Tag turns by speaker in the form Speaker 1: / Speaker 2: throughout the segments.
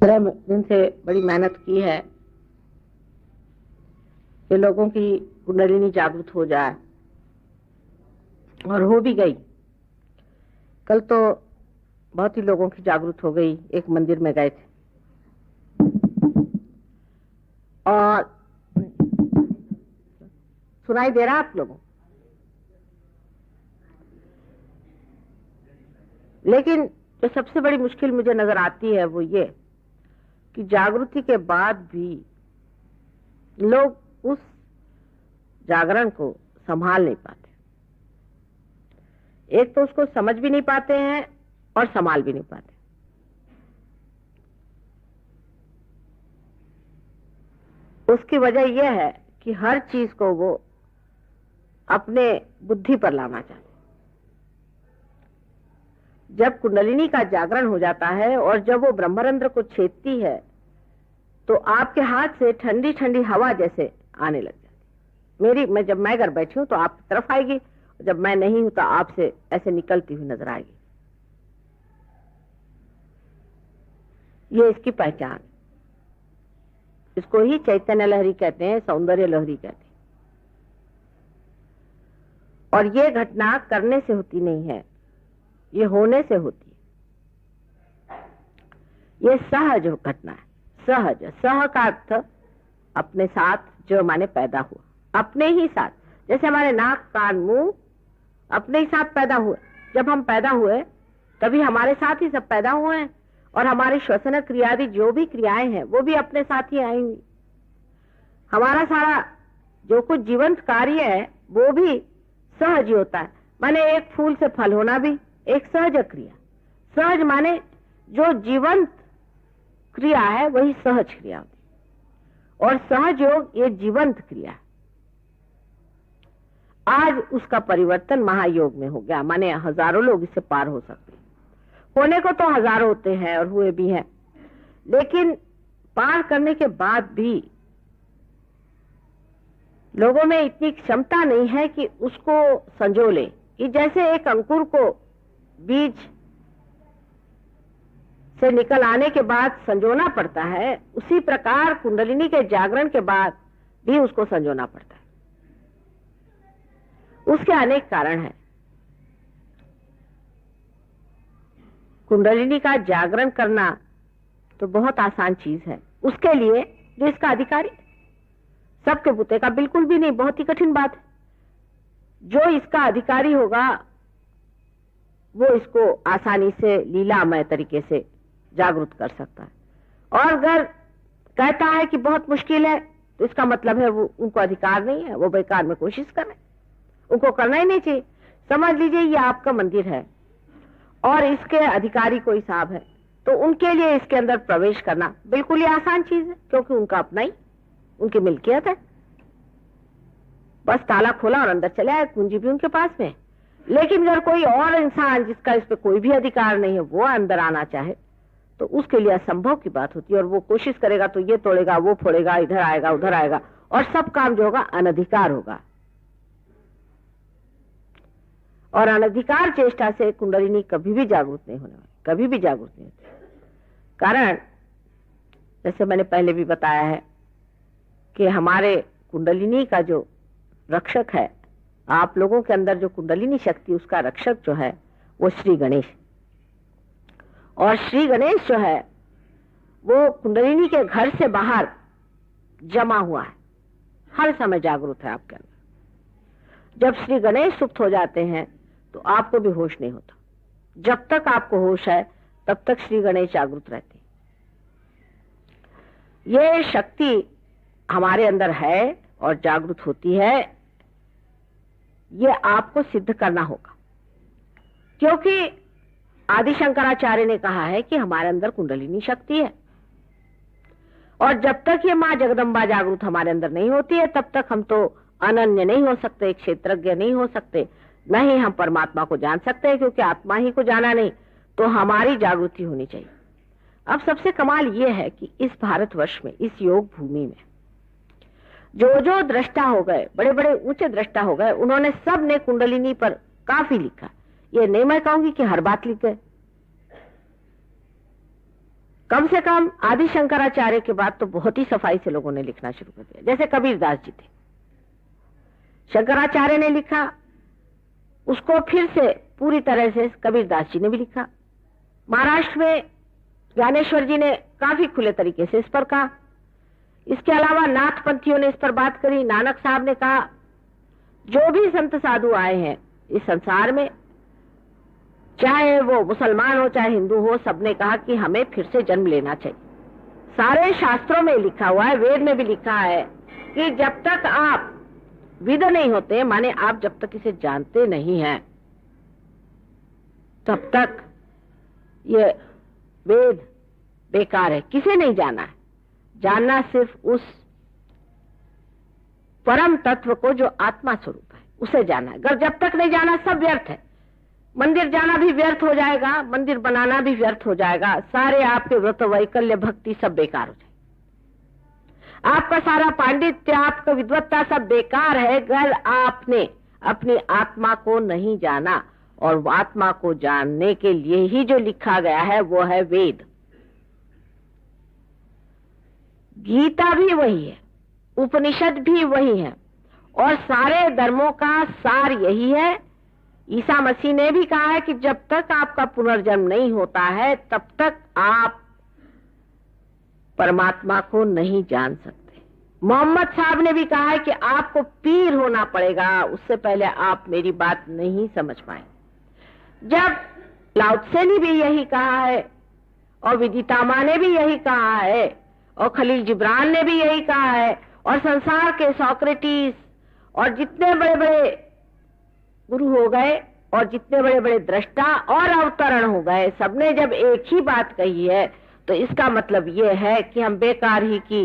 Speaker 1: तरह दिन से बड़ी मेहनत की है कि लोगों की कुंडलिनी जागृत हो जाए, और हो भी गई। कल तो बहुत ही लोगों की जागृत हो गई। एक मंदिर में गए थे और सुनाई दे रहा आप लोगों, लेकिन जो सबसे बड़ी मुश्किल मुझे नजर आती है वो ये कि जागृति के बाद भी लोग उस जागरण को संभाल नहीं पाते। एक तो उसको समझ भी नहीं पाते हैं और संभाल भी नहीं पाते। उसकी वजह यह है कि हर चीज को वो अपने बुद्धि पर लाना चाहते। जब कुंडलिनी का जागरण हो जाता है और जब वो ब्रह्मरंध्र को छेदती है तो आपके हाथ से ठंडी ठंडी हवा जैसे आने लग जाती। जब मैं घर बैठी हूं तो आपकी तरफ आएगी, जब मैं नहीं हूं तो आपसे ऐसे निकलती हुई नजर आएगी। ये इसकी पहचान। इसको ही चैतन्य लहरी कहते हैं, सौंदर्य लहरी कहते हैं। और ये घटना करने से होती नहीं है, ये होने से होती है। ये सहज घटना है। सहज, सह का अर्थ अपने साथ, जो माने पैदा हुआ, अपने ही साथ। जैसे हमारे नाक कान मुंह अपने ही साथ पैदा हुए। जब हम पैदा हुए तभी हमारे साथ ही सब पैदा हुए हैं, और हमारी श्वसन क्रियादि जो भी क्रियाएं हैं वो भी अपने साथ ही आई हुई। हमारा सारा जो कुछ जीवंत कार्य है वो भी सहज ही होता है। माने एक फूल से फल होना भी एक सहज क्रिया। सहज माने जो जीवंत क्रिया है वही सहज क्रिया होती है, और सहज योग ये जीवंत क्रिया है। आज उसका परिवर्तन महायोग में हो गया। माने हजारों लोग इससे पार हो सकते हैं। होने को तो हजारों होते हैं और हुए भी हैं, लेकिन पार करने के बाद भी लोगों में इतनी क्षमता नहीं है कि उसको संजो ले। कि जैसे एक अंकुर को बीज से निकल आने के बाद संजोना पड़ता है, उसी प्रकार कुंडलिनी के जागरण के बाद भी उसको संजोना पड़ता है। उसके अनेक कारण हैं। कुंडलिनी का जागरण करना तो बहुत आसान चीज है उसके लिए जो इसका अधिकारी। सबके बुते का बिल्कुल भी नहीं, बहुत ही कठिन बात है। जो इसका अधिकारी होगा वो इसको आसानी से लीलामय तरीके से जागृत कर सकता है। और अगर कहता है कि बहुत मुश्किल है तो इसका मतलब है वो उनको अधिकार नहीं है, वो बेकार में कोशिश कर रहे हैं। उनको करना ही नहीं चाहिए। समझ लीजिए ये आपका मंदिर है और इसके अधिकारी कोई साहब है, तो उनके लिए इसके अंदर प्रवेश करना बिल्कुल ही आसान चीज है, क्योंकि उनका अपना ही, उनकी मिल्कियत है। बस ताला खोला और अंदर चले आए, कुंजी भी उनके पास में। लेकिन अगर कोई और इंसान जिसका इस पे कोई भी अधिकार नहीं है वो अंदर आना चाहे तो उसके लिए असंभव की बात होती है। और वो कोशिश करेगा तो ये तोड़ेगा, वो फोड़ेगा, इधर आएगा, उधर आएगा, और सब काम जो होगा अनधिकार होगा। और अनधिकार चेष्टा से कुंडलिनी कभी भी जागृत नहीं होने वाली, कभी भी जागृत नहीं होती। कारण जैसे मैंने पहले भी बताया है कि हमारे कुंडलिनी का जो रक्षक है, आप लोगों के अंदर जो कुंडलिनी शक्ति, उसका रक्षक जो है वो श्री गणेश। और श्री गणेश जो है वो कुंडलिनी के घर से बाहर जमा हुआ है, हर समय जागरूक है आपके अंदर। जब श्री गणेश सुप्त हो जाते हैं तो आपको भी होश नहीं होता। जब तक आपको होश है तब तक श्री गणेश जागृत रहते हैं। ये शक्ति हमारे अंदर है और जागृत होती है, ये आपको सिद्ध करना होगा। क्योंकि आदि शंकराचार्य ने कहा है कि हमारे अंदर कुंडलिनी शक्ति है, और जब तक ये मां जगदम्बा जागृत हमारे अंदर नहीं होती है तब तक हम तो अनन्य नहीं हो सकते, क्षेत्रज्ञ नहीं हो सकते, न ही हम परमात्मा को जान सकते हैं। क्योंकि आत्मा ही को जाना नहीं तो हमारी जागृति होनी चाहिए। अब सबसे कमाल ये है कि इस भारतवर्ष में, इस योग भूमि में जो जो दृष्टा हो गए, बड़े बड़े ऊंचे दृष्टा हो गए, उन्होंने सब ने कुंडलिनी पर काफी लिखा। ये नहीं मैं कहूंगी कि हर बात लिख गए, कम से कम आदि शंकराचार्य के बाद तो बहुत ही सफाई से लोगों ने लिखना शुरू कर दिया। जैसे कबीरदास जी थे, शंकराचार्य ने लिखा, उसको फिर से पूरी तरह से कबीरदास जी ने भी लिखा। महाराष्ट्र में ज्ञानेश्वर जी ने काफी खुले तरीके से इस पर कहा। इसके अलावा नाथपंथियों ने इस पर बात करी। नानक साहब ने कहा, जो भी संत साधु आए हैं इस संसार में, चाहे वो मुसलमान हो चाहे हिंदू हो, सबने कहा कि हमें फिर से जन्म लेना चाहिए। सारे शास्त्रों में लिखा हुआ है, वेद में भी लिखा है कि जब तक आप विद नहीं होते, माने आप जब तक इसे जानते नहीं हैं, तब तक ये वेद बेकार है। किसे नहीं जाना है? जानना सिर्फ उस परम तत्व को जो आत्मा स्वरूप है, उसे जाना है। अगर जब तक नहीं जाना, सब व्यर्थ है। मंदिर जाना भी व्यर्थ हो जाएगा, मंदिर बनाना भी व्यर्थ हो जाएगा, सारे आपके व्रत वैकल्य भक्ति सब बेकार हो जाएगा। आपका सारा पांडित्य, आपका विद्वत्ता सब बेकार है अगर आपने अपनी आत्मा को नहीं जाना। और आत्मा को जानने के लिए ही जो लिखा गया है वो है वेद। गीता भी वही है, उपनिषद भी वही है, और सारे धर्मों का सार यही है। ईसा मसीह ने भी कहा है कि जब तक आपका पुनर्जन्म नहीं होता है, तब तक आप परमात्मा को नहीं जान सकते। मोहम्मद साहब ने भी कहा है कि आपको पीर होना पड़ेगा, उससे पहले आप मेरी बात नहीं समझ पाए। जब लाओ त्से ने भी यही कहा है, और विदितामा ने भी यही कहा है, और खलील जिब्रान ने भी यही कहा है, और संसार के सोक्रेटिस और जितने बड़े बड़े गुरु हो गए और जितने बड़े बड़े दृष्टा और अवतरण हो गए, सबने जब एक ही बात कही है, तो इसका मतलब यह है कि हम बेकार ही की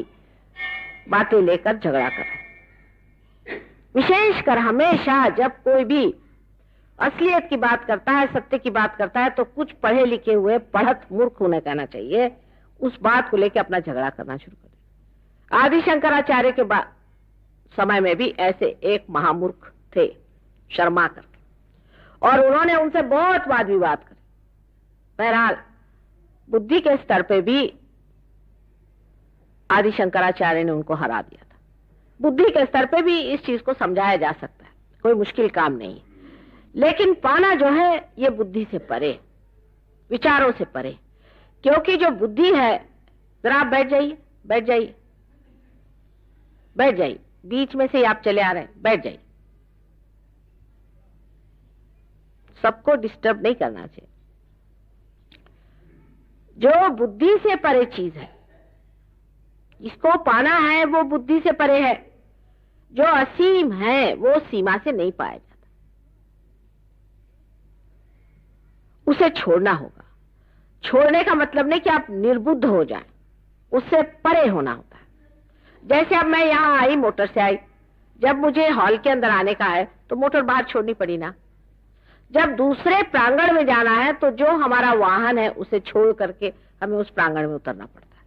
Speaker 1: बातें लेकर झगड़ा करें। विशेषकर हमेशा जब कोई भी असलियत की बात करता है, सत्य की बात करता है, तो कुछ पढ़े लिखे हुए पढ़त मूर्ख उन्हें कहना चाहिए, उस बात को लेकर अपना झगड़ा करना शुरू कर दिया। आदि शंकराचार्य के समय में भी ऐसे एक महामूर्ख थे, शर्मा करके, और उन्होंने उनसे बहुत वाद विवाद करे। बहरहाल बुद्धि के स्तर पे भी आदि शंकराचार्य ने उनको हरा दिया था। बुद्धि के स्तर पे भी इस चीज को समझाया जा सकता है, कोई मुश्किल काम नहीं है। लेकिन पाना जो है ये बुद्धि से परे, विचारों से परे, क्योंकि जो बुद्धि है, जरा आप बैठ जाइए, बैठ जाइए, बैठ जाइए, बीच में से ही आप चले आ रहे हैं, बैठ जाइए। सबको डिस्टर्ब नहीं करना चाहिए। जो बुद्धि से परे चीज है, इसको पाना है, वो बुद्धि से परे है। जो असीम है वो सीमा से नहीं पाया जाता, उसे छोड़ना होगा। छोड़ने का मतलब नहीं कि आप निर्बुद्ध हो जाएं, उससे परे होना होता है। जैसे अब मैं यहां आई, मोटर से आई, जब मुझे हॉल के अंदर आने का है तो मोटर बाहर छोड़नी पड़ी ना। जब दूसरे प्रांगण में जाना है तो जो हमारा वाहन है उसे छोड़ करके हमें उस प्रांगण में उतरना पड़ता है।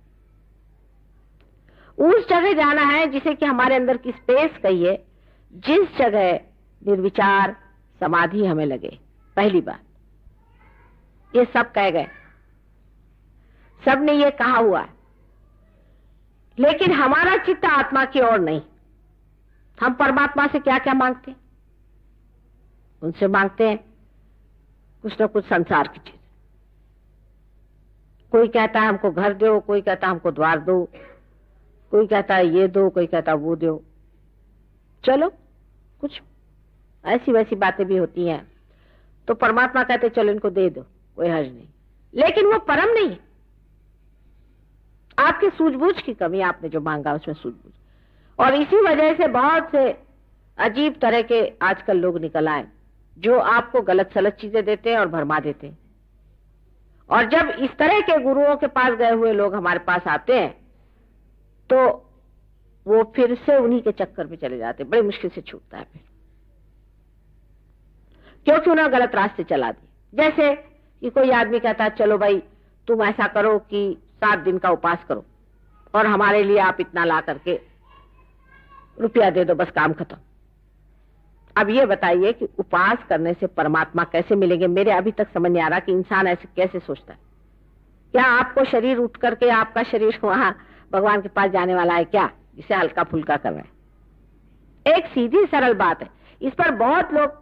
Speaker 1: उस जगह जाना है जिसे कि हमारे अंदर की स्पेस कहिए, जिस जगह निर्विचार समाधि हमें लगे। पहली बात ये सब कह गए, सबने ये कहा हुआ है, लेकिन हमारा चित्त आत्मा की ओर नहीं। हम परमात्मा से क्या क्या मांगते हैं? उनसे मांगते हैं कुछ न कुछ संसार की चीज। कोई कहता है हमको घर दो, कोई कहता है हमको द्वार दो, कोई कहता है ये दो, कोई कहता है वो दो। चलो कुछ ऐसी वैसी बातें भी होती हैं, तो परमात्मा कहते चलो इनको दे दो, कोई हर्ज नहीं। लेकिन वो परम नहीं है, आपकी सूझबूझ की कमी, आपने जो मांगा उसमें सूझबूझ। और इसी वजह से बहुत से अजीब तरह के आजकल लोग निकल आए जो आपको गलत सलत चीजें देते हैं और भरमा देते हैं। और जब इस तरह के गुरुओं के पास गए हुए लोग हमारे पास आते हैं तो वो फिर से उन्हीं के चक्कर में चले जाते हैं, बड़ी मुश्किल से छूटता है फिर, क्योंकि उन्हें गलत रास्ते चला दिए। जैसे कि कोई आदमी कहता है चलो भाई तुम ऐसा करो कि 7 दिन का उपास करो और हमारे लिए आप इतना ला करके रुपया दे दो, बस काम खत्म। अब ये बताइए कि उपास करने से परमात्मा कैसे मिलेंगे? मेरे अभी तक समझ नहीं आ रहा कि इंसान ऐसे कैसे सोचता है क्या आपको शरीर उठ करके आपका शरीर वहां भगवान के पास जाने वाला है क्या, जिसे हल्का फुल्का कर रहे हैं? एक सीधी सरल बात है। इस पर बहुत लोग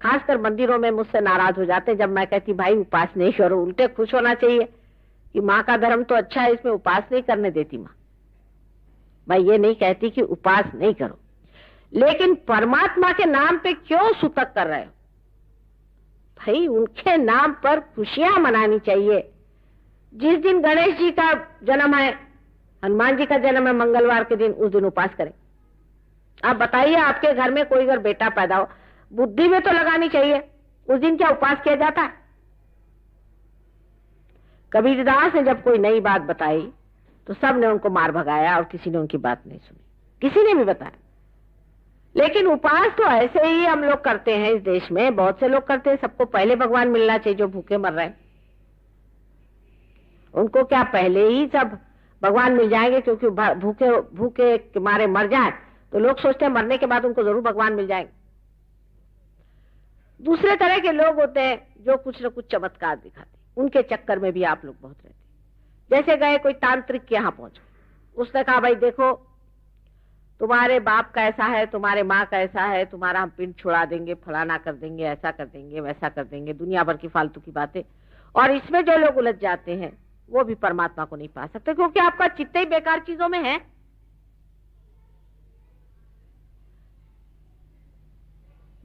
Speaker 1: खासकर मंदिरों में मुझसे नाराज हो जाते हैं जब मैं कहती भाई उपास नहीं करो। उल्टे खुश होना चाहिए कि माँ का धर्म तो अच्छा है, इसमें उपास नहीं करने देती माँ। मैं ये नहीं कहती कि उपास नहीं करो, लेकिन परमात्मा के नाम पे क्यों सूतक कर रहे हो? भाई उनके नाम पर खुशियां मनानी चाहिए। जिस दिन गणेश जी का जन्म है, हनुमान जी का जन्म है मंगलवार के दिन, उस दिन उपास करें। आप बताइए, आपके घर में कोई अगर बेटा पैदा हो, बुद्धि में तो लगानी चाहिए, उस दिन क्या उपास किया जाता है? कबीरदास ने जब कोई नई बात बताई तो सब ने उनको मार भगाया और किसी ने उनकी बात नहीं सुनी, किसी ने भी बताया। लेकिन उपास तो ऐसे ही हम लोग करते हैं इस देश में, बहुत से लोग करते हैं। सबको पहले भगवान मिलना चाहिए जो भूखे मर रहे हैं। उनको क्या पहले ही सब भगवान मिल जाएंगे क्योंकि भूखे भूखे मारे मर जाए तो लोग सोचते हैं मरने के बाद उनको जरूर भगवान मिल जाएंगे। दूसरे तरह के लोग होते हैं जो कुछ न कुछ चमत्कार दिखाते, उनके चक्कर में भी आप लोग बहुत रहते। जैसे गए कोई तांत्रिक के यहां पहुंच गए, उसने कहा भाई देखो तुम्हारे बाप का ऐसा है, तुम्हारे माँ का ऐसा है, तुम्हारा हम पिंड छुड़ा देंगे, फलाना कर देंगे, ऐसा कर देंगे, वैसा कर देंगे, दुनिया भर की फालतू की बातें। और इसमें जो लोग उलझ जाते हैं वो भी परमात्मा को नहीं पा सकते, क्योंकि आपका चित्त ही बेकार चीजों में है।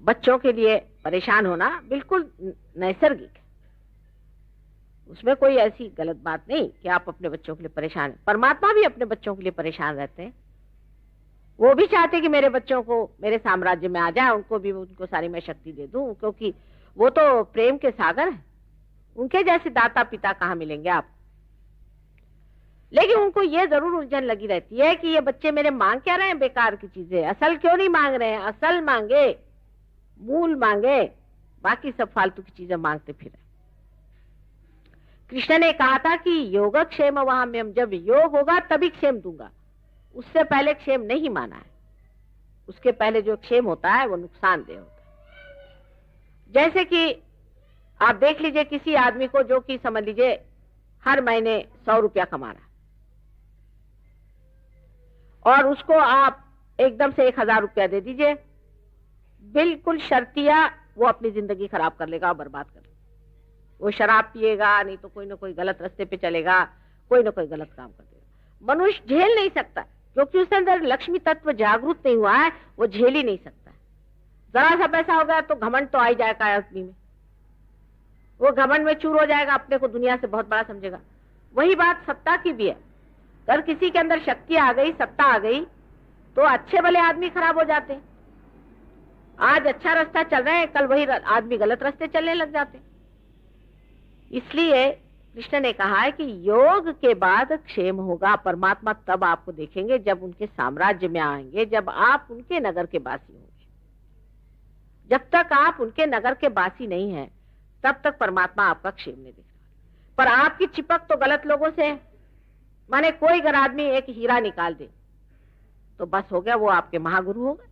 Speaker 1: बच्चों के लिए परेशान होना बिल्कुल नैसर्गिक है, उसमें कोई ऐसी गलत बात नहीं कि आप अपने बच्चों के लिए परेशान हैं। परमात्मा भी अपने बच्चों के लिए परेशान रहते हैं। वो भी चाहते कि मेरे बच्चों को मेरे साम्राज्य में आ जाए, उनको सारी मैं शक्ति दे दूं, क्योंकि वो तो प्रेम के सागर हैं। उनके जैसे दाता पिता कहाँ मिलेंगे आप? लेकिन उनको ये जरूर उलझन लगी रहती है कि ये बच्चे मेरे मांग क्या रहे हैं बेकार की चीजें, असल क्यों नहीं मांग रहे हैं? असल मांगे, मूल मांगे, बाकी सब फालतू की चीजें मांगते फिरे। कृष्ण ने कहा था कि योगक्षेम वहाम्यम, जब योग होगा तभी क्षेम दूंगा, उससे पहले क्षेम नहीं माना है। उसके पहले जो क्षेम होता है वो नुकसानदेह होता है। जैसे कि आप देख लीजिए किसी आदमी को जो कि समझ लीजिए हर महीने 100 रुपया कमा रहा है और उसको आप एकदम से 1000 रुपया दे दीजिए, बिल्कुल शर्तिया वो अपनी जिंदगी खराब कर लेगा और बर्बाद कर लेगा। वो शराब पिएगा, नहीं तो कोई ना कोई गलत रास्ते पे चलेगा, कोई ना कोई गलत काम कर देगा। मनुष्य झेल नहीं सकता क्योंकि उसके अंदर लक्ष्मी तत्व जागरूक नहीं हुआ है, वो झेल ही नहीं सकता। जरा सा पैसा हो गया तो घमंड तो आ ही जाएगा आदमी में, वो घमंड में चूर हो जाएगा, अपने को दुनिया से बहुत बड़ा समझेगा। वही बात सत्ता की भी है। अगर किसी के अंदर शक्ति आ गई, सत्ता आ गई, तो अच्छे भले आदमी खराब हो जाते हैं। आज अच्छा रास्ता चल रहे हैं, कल वही आदमी गलत रास्ते चलने लग जाते हैं। इसलिए कृष्ण ने कहा है कि योग के बाद क्षेम होगा। परमात्मा तब आपको देखेंगे जब उनके साम्राज्य में आएंगे, जब आप उनके नगर के वासी होंगे। जब तक आप उनके नगर के वासी नहीं हैं, तब तक परमात्मा आपका क्षेम नहीं देख रहा। पर आपकी चिपक तो गलत लोगों से है। माने कोई अगर आदमी एक हीरा निकाल दे तो बस हो गया, वो आपके महागुरु हो गए।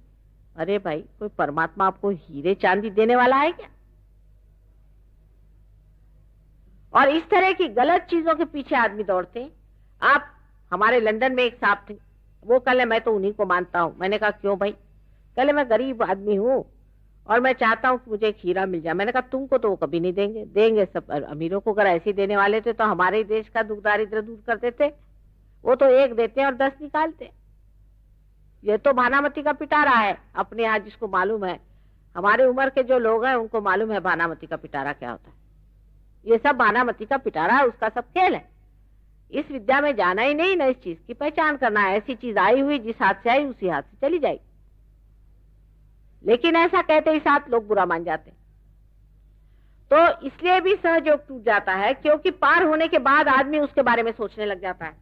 Speaker 1: अरे भाई, कोई परमात्मा आपको हीरे चांदी देने वाला है क्या? और इस तरह की गलत चीजों के पीछे आदमी दौड़ते हैं। आप, हमारे लंदन में एक साहब थे, वो कल मैं तो उन्हीं को मानता हूं। मैंने कहा क्यों भाई? कल मैं गरीब आदमी हूं और मैं चाहता हूं कि मुझे एक हीरा मिल जाए। मैंने कहा तुमको तो वो कभी नहीं देंगे, देंगे सब अमीरों को। अगर ऐसे देने वाले थे तो हमारे ही देश का दुख दारिद्र दूर कर देते। वो तो एक देते हैं और 10 निकालते। ये तो भानामती का पिटारा है अपने यहाँ, जिसको मालूम है। हमारे उम्र के जो लोग हैं उनको मालूम है भानामती का पिटारा क्या होता है। ये सब भानामती का पिटारा है, उसका सब खेल है। इस विद्या में जाना ही नहीं, न इस चीज की पहचान करना है। ऐसी चीज आई हुई, जिस हाथ से आई उसी हाथ से चली जाएगी। लेकिन ऐसा कहते ही साथ लोग बुरा मान जाते हैं। तो इसलिए भी सहयोग टूट जाता है, क्योंकि पार होने के बाद आदमी उसके बारे में सोचने लग जाता है।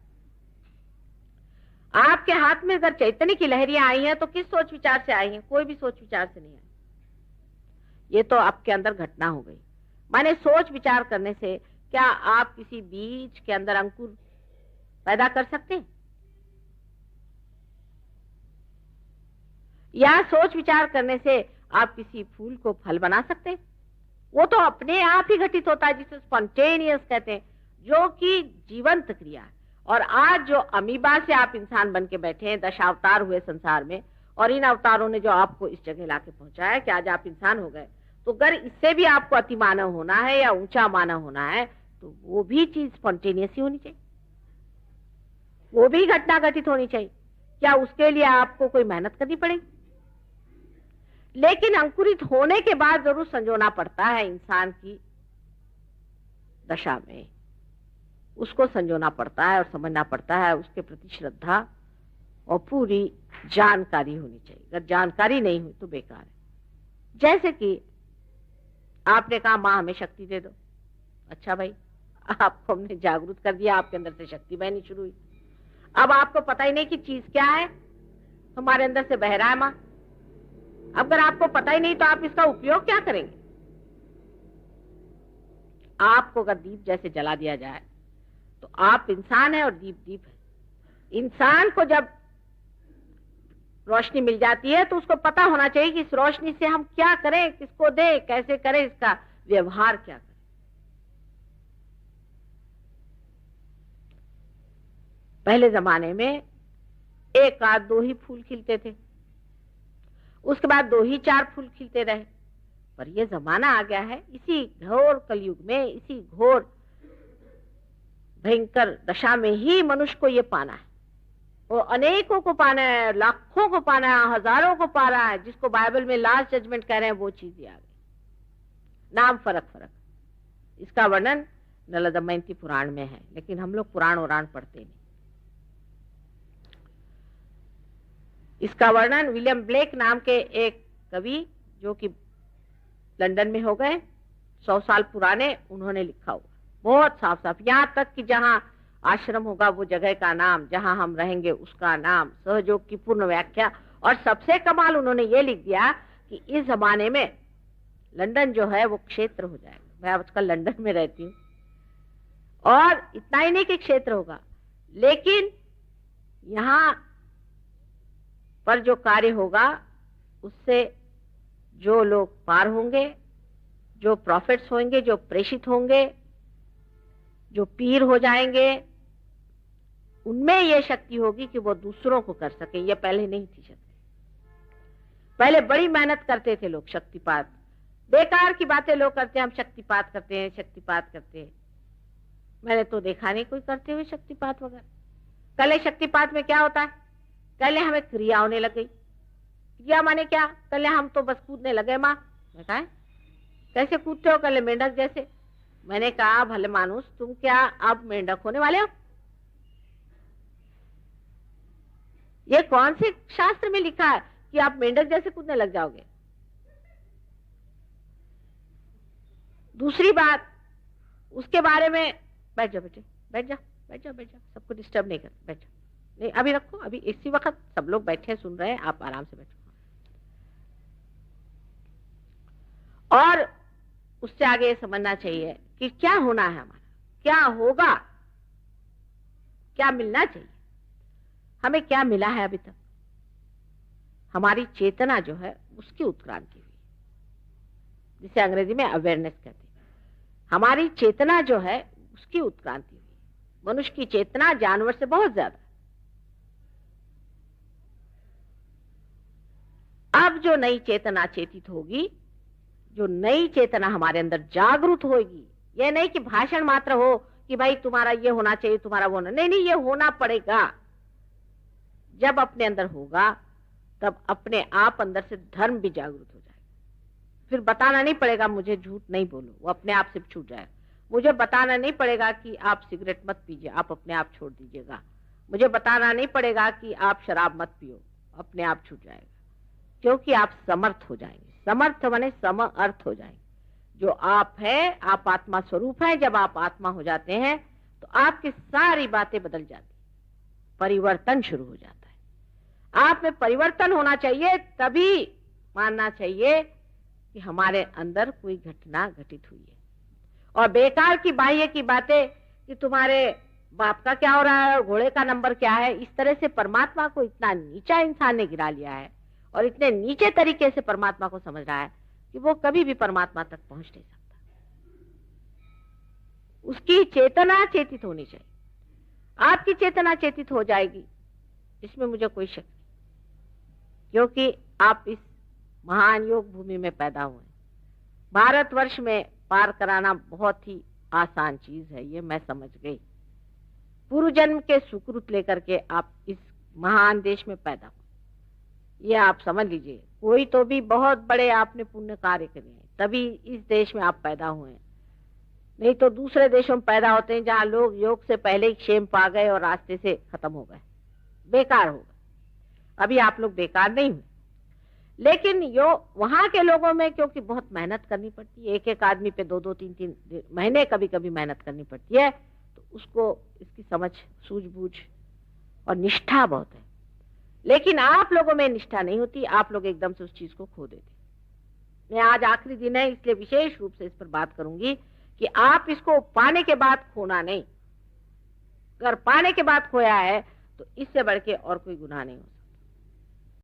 Speaker 1: आपके हाथ में अगर चैतन्य की लहरियां आई हैं तो किस सोच विचार से आई हैं? कोई भी सोच विचार से नहीं आई। ये तो आपके अंदर घटना हो गई। माने सोच विचार करने से क्या आप किसी बीज के अंदर अंकुर पैदा कर सकते हैं? या सोच विचार करने से आप किसी फूल को फल बना सकते हैं? वो तो अपने आप ही घटित होता है, जिसे स्पॉन्टेनियस कहते हैं। जो कि जीवंत क्रिया है। और आज जो अमीबा से आप इंसान बन के बैठे हैं, 10 अवतार हुए संसार में, और इन अवतारों ने जो आपको इस जगह लाके पहुंचाया कि आज आप इंसान हो गए, तो अगर इससे भी आपको अति मानव होना है या ऊंचा मानव होना है, तो वो भी चीज स्पॉन्टेनियस ही होनी चाहिए, वो भी घटना घटित होनी चाहिए। क्या उसके लिए आपको कोई मेहनत करनी पड़ेगी? लेकिन अंकुरित होने के बाद जरूर संजोना पड़ता है इंसान की दशा में, उसको संजोना पड़ता है और समझना पड़ता है, उसके प्रति श्रद्धा और पूरी जानकारी होनी चाहिए। अगर जानकारी नहीं हुई तो बेकार है। जैसे कि आपने कहा माँ हमें शक्ति दे दो, अच्छा भाई, आपको हमने जागरूक कर दिया, आपके अंदर से शक्ति बहनी शुरू हुई। अब आपको पता ही नहीं कि चीज क्या है, हमारे अंदर से बह रहा है माँ। अगर आपको पता ही नहीं तो आप इसका उपयोग क्या करेंगे? आपको अगर दीप जैसे जला दिया जाए तो आप इंसान है और दीप दीप है। इंसान को जब रोशनी मिल जाती है तो उसको पता होना चाहिए कि इस रोशनी से हम क्या करें, किसको दें, कैसे करें, इसका व्यवहार क्या करें। पहले जमाने में 1 आध 2 ही फूल खिलते थे, उसके बाद 2 ही 4 फूल खिलते रहे। पर यह जमाना आ गया है, इसी घोर कलयुग में, इसी घोर भयंकर दशा में ही मनुष्य को ये पाना है, और अनेकों को पाना है, लाखों को पाना है, हजारों को पा रहा है। जिसको बाइबल में लास्ट जजमेंट कह रहे हैं वो चीज आ गई। नाम फर्क फर्क, इसका वर्णन नल दमयंती पुराण में है, लेकिन हम लोग पुराण उराण पढ़ते नहीं। इसका वर्णन विलियम ब्लेक नाम के एक कवि, जो कि लंदन में हो गए, 100 साल पुराने, उन्होंने लिखा हुआ बहुत साफ साफ, यहां तक कि जहां आश्रम होगा वो जगह का नाम, जहां हम रहेंगे उसका नाम, सहयोग की पूर्ण व्याख्या। और सबसे कमाल उन्होंने ये लिख दिया कि इस जमाने में लंदन जो है वो क्षेत्र हो जाएगा। मैं आजकल लंदन में रहती हूँ, और इतना ही नहीं कि क्षेत्र होगा, लेकिन यहां पर जो कार्य होगा उससे जो लोग पार होंगे, जो प्रॉफिट्स होंगे, जो प्रेषित होंगे, जो पीर हो जाएंगे, उनमें यह शक्ति होगी कि वो दूसरों को कर सके। ये पहले नहीं थी शक्ति। पहले बड़ी मेहनत करते थे लोग, शक्तिपात, बेकार की बातें लोग करते हैं, हम शक्तिपात करते हैं, शक्तिपात करते हैं। मैंने तो देखा नहीं कोई करते हुए शक्तिपात वगैरह। कल शक्तिपात में क्या होता है? कल हमें क्रिया होने लग गई। क्रिया माने क्या? कल हम तो बस कूदने लगे माँ। मैं कहा कैसे कूदते हो? कल मेंढक जैसे। मैंने कहा भले मानुस, तुम क्या अब मेंढक होने वाले हो? ये कौन से शास्त्र में लिखा है कि आप मेंढक जैसे कूदने लग जाओगे? दूसरी बात, उसके बारे में बैठ जाओ बेटे, बैठ जाओ, बैठ जाओ, बैठ जाओ, सबको डिस्टर्ब नहीं कर, बैठ जाओ। नहीं अभी रखो, अभी इसी वक्त सब लोग बैठे सुन रहे हैं, आप आराम से बैठो। और उससे आगे ये समझना चाहिए कि क्या होना है हमारा, क्या होगा, क्या मिलना चाहिए। हमें क्या मिला है अभी तक? हमारी चेतना जो है उसकी उत्क्रांति हुई, जिसे अंग्रेजी में अवेयरनेस कहते हैं। हमारी चेतना जो है उसकी उत्क्रांति हुई। मनुष्य की चेतना जानवर से बहुत ज्यादा। अब जो नई चेतना चेतित होगी, जो नई चेतना हमारे अंदर जागृत होगी, यह नहीं कि भाषण मात्र हो कि भाई तुम्हारा ये होना चाहिए, तुम्हारा वो नहीं, नहीं, ये होना पड़ेगा। जब अपने अंदर होगा तब अपने आप अंदर से धर्म भी जागृत हो जाएगा। फिर बताना नहीं पड़ेगा मुझे झूठ नहीं बोलो, वो अपने आप से छूट जाएगा। मुझे बताना नहीं पड़ेगा कि आप सिगरेट मत पीजिए, आप अपने आप छोड़ दीजिएगा। मुझे बताना नहीं पड़ेगा कि आप शराब मत पियो, अपने आप छूट जाएगा, क्योंकि आप समर्थ हो जाएंगे। समर्थ माने सम अर्थ हो जाएंगे। जो आप है, आप आत्मा स्वरूप है। जब आप आत्मा हो जाते हैं तो आपकी सारी बातें बदल जाती, परिवर्तन शुरू हो जाता है। आप में परिवर्तन होना चाहिए, तभी मानना चाहिए कि हमारे अंदर कोई घटना घटित हुई है। और बेकार की बाह्य की बातें कि तुम्हारे बाप का क्या हो रहा है और घोड़े का नंबर क्या है, इस तरह से परमात्मा को इतना नीचा इंसान ने गिरा लिया है और इतने नीचे तरीके से परमात्मा को समझ रहा है कि वो कभी भी परमात्मा तक पहुंच नहीं सकता। उसकी चेतना चेतित होनी चाहिए। आपकी चेतना चेतित हो जाएगी, इसमें मुझे कोई शक नहीं, क्योंकि आप इस महान योग भूमि में पैदा हुए। भारतवर्ष में पार कराना बहुत ही आसान चीज है, ये मैं समझ गई। पूर्व जन्म के सुकृत लेकर के आप इस महान देश में पैदा हुए, ये आप समझ लीजिए। कोई तो भी बहुत बड़े आपने पुण्य कार्य करे हैं, तभी इस देश में आप पैदा हुए हैं। नहीं तो दूसरे देशों में पैदा होते हैं जहां लोग योग से पहले ही क्षेम पा गए और रास्ते से खत्म हो गए, बेकार हो गए। अभी आप लोग बेकार नहीं हुए, लेकिन यो वहां के लोगों में क्योंकि बहुत मेहनत करनी पड़ती है, एक एक आदमी पे 2-2 3-3 महीने कभी कभी मेहनत करनी पड़ती है, तो उसको इसकी समझ सूझबूझ और निष्ठा बहुत है। लेकिन आप लोगों में निष्ठा नहीं होती, आप लोग एकदम से उस चीज को खो देते। मैं आज आखिरी दिन है, इसलिए विशेष रूप से इस पर बात करूंगी कि आप इसको पाने के बाद खोना नहीं। अगर पाने के बाद खोया है तो इससे बढ़ के और कोई गुनाह नहीं हो सकता।